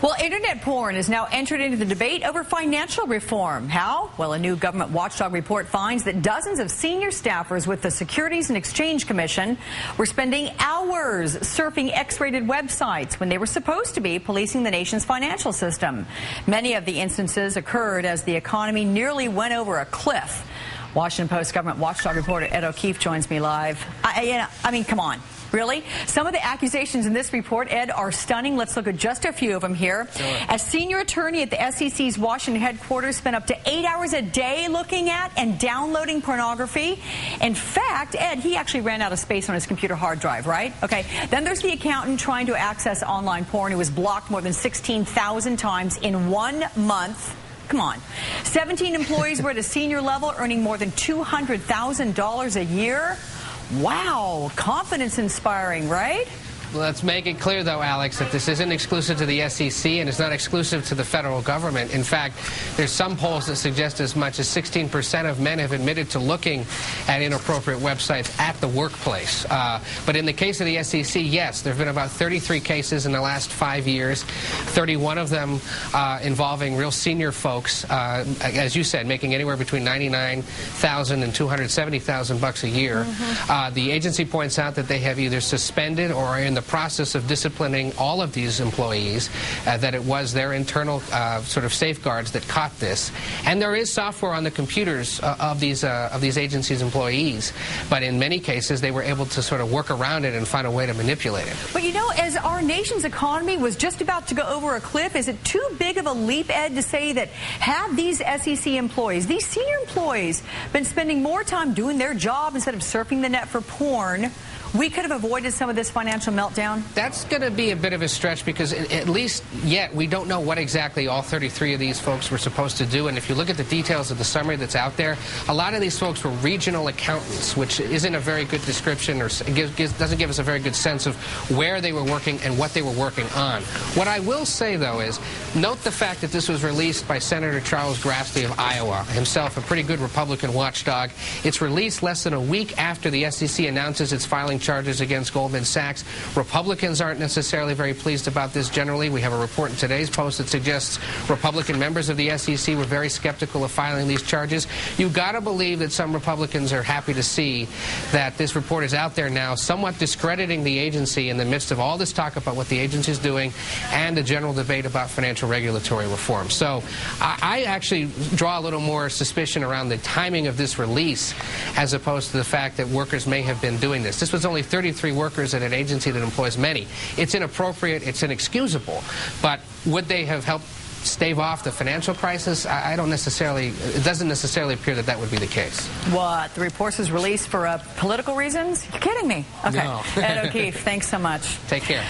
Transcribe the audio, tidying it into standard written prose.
Well, internet porn has now entered into the debate over financial reform. How? Well, a new government watchdog report finds that dozens of senior staffers with the Securities and Exchange Commission were spending hours surfing X-rated websites when they were supposed to be policing the nation's financial system. Many of the instances occurred as the economy nearly went over a cliff. Washington Post government watchdog reporter Ed O'Keefe joins me live. I mean, come on. Really? Some of the accusations in this report, Ed, are stunning. Let's look at just a few of them here. Sure. A senior attorney at the SEC's Washington headquarters spent up to 8 hours a day looking at and downloading pornography. In fact, Ed, he actually ran out of space on his computer hard drive, right? Okay. Then there's the accountant trying to access online porn who was blocked more than 16,000 times in 1 month. Come on. 17 employees were at a senior level earning more than $200,000 a year. Wow, confidence inspiring, right? Let's make it clear, though, Alex, that this isn't exclusive to the SEC and it's not exclusive to the federal government. In fact, there's some polls that suggest as much as 16% of men have admitted to looking at inappropriate websites at the workplace. But in the case of the SEC, yes, there have been about 33 cases in the last 5 years, 31 of them involving real senior folks, as you said, making anywhere between $99,000 and $270,000 a year. The agency points out that they have either suspended or are in the process of disciplining all of these employees, that it was their internal sort of safeguards that caught this. And there is software on the computers of these agencies' employees, but in many cases they were able to sort of work around it and find a way to manipulate it. But you know, as our nation's economy was just about to go over a cliff, is it too big of a leap, Ed, to say that had these SEC employees, these senior employees, been spending more time doing their job instead of surfing the net for porn, we could have avoided some of this financial meltdown? That's going to be a bit of a stretch because at least yet we don't know what exactly all 33 of these folks were supposed to do. And if you look at the details of the summary that's out there, a lot of these folks were regional accountants, which isn't a very good description or doesn't give us a very good sense of where they were working and what they were working on. What I will say, though, is note the fact that this was released by Senator Charles Grassley of Iowa, himself a pretty good Republican watchdog. It's released less than a week after the SEC announces it's filing charges against Goldman Sachs. Republicans aren't necessarily very pleased about this generally. We have a report in today's Post that suggests Republican members of the SEC were very skeptical of filing these charges. You've got to believe that some Republicans are happy to see that this report is out there now, somewhat discrediting the agency in the midst of all this talk about what the agency is doing and the general debate about financial regulatory reform. So I actually draw a little more suspicion around the timing of this release as opposed to the fact that workers may have been doing this. This was only 33 workers at an agency that employs many. It's inappropriate, it's inexcusable, but would they have helped stave off the financial crisis? I don't necessarily, it doesn't necessarily appear that that would be the case. What? The report was released for political reasons? You're kidding me. Okay. No. Ed O'Keefe, thanks so much. Take care.